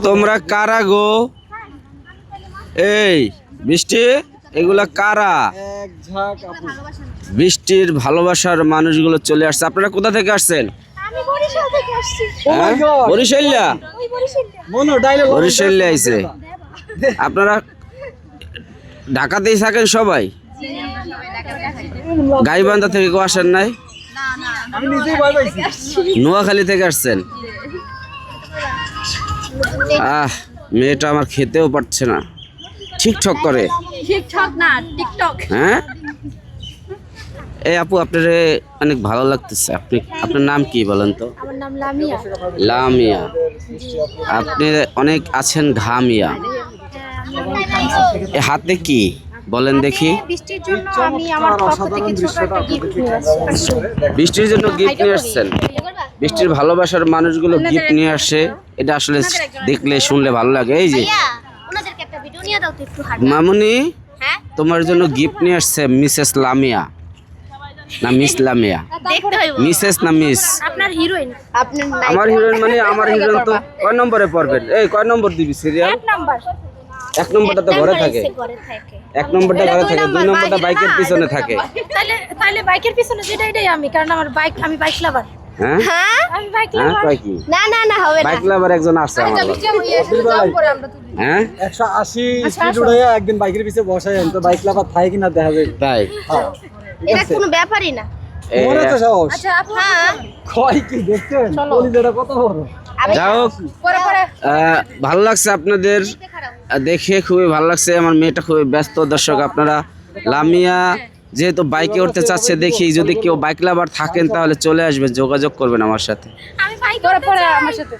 তোমরা কারা গো? এই বৃষ্টি, এগুলা কারা? বৃষ্টির ভালোবাসার মানুষগুলো চলে আসছে। আপনারা কোথা থেকে আসছেন? বরিশালে আইছে। আপনারা ঢাকাতেই থাকেন সবাই? গাইবান্ধা থেকে কেউ আসেন নাই? নোয়াখালী থেকে আসছেন? মেয়েটা আমার খেতেও পারছে না, ঠিকঠাক করে। হ্যাঁ, এই আপু আপনার অনেক ভালো লাগতেছে। আপনার নাম কি বলেন তো? আমার নাম লামিয়া। লামিয়া, আপনি অনেক আছেন ঘামিয়া। এ হাতে কি বলেন দেখি? বৃষ্টির জন্য আমি আমার পক্ষ থেকে ছোট একটা গিফট নিয়ে আসছি। বৃষ্টির জন্য গিফট নিয়ে আসছেন? বৃষ্টির ভালোবাসার মানুষগুলো গিফট নিয়ে আসে, এটা আসলে দেখলে শুনলে ভালো লাগে। এই যে মামুনি, তোমার জন্য গিফট নিয়ে আসছে মিসেস লামিয়া। না মিস লামিয়া? মিসেস না মিস? আপনার হিরোইন। আমার হিরোইন মানে আমার হিরোইন তো কয় নম্বরে পড়বেন? এই কয় নম্বর দিবি সিরিয়াল? এক নম্বরটা তো ঘরে থাকে। এক নম্বরটা ঘরে থাকে, দুই নম্বরটা বাইকের পিছনে থাকে। তাহলে বাইকের পিছনে যেটা এটাই আমি, কারণ আমার বাইক, আমি বাইক লাভার। হ্যাঁ, আমি বাইক হ্যাঁ, লাভার। কয় কি? না হবে না। বাইক লাভার একজন আছে আমার। হ্যাঁ, 180 স্পিড উড়াইয়া একদিন বাইকের পিছে বসায় তো বাইক লাভার থাকে কিনা দেখা যাবে। তাই? এটা কোনো ব্যাপারই না। মনে তো সাহস। আচ্ছা আপু, হ্যাঁ কয় কি দেখছেন? কলিজাটা কত বড়। যাই হোক, ভালো লাগছে আপনাদের দেখে, খুবই ভালো লাগছে। আমার মেয়েটা খুবই ব্যস্ত। দর্শক, আপনারা লামিয়া যেহেতু বাইকে উঠতে চাচ্ছে, দেখি যদি কেউ বাইক লাভার থাকেন তাহলে চলে আসবেন, যোগাযোগ করবেন আমার সাথে। আমি বাইক পরে আমার সাথে।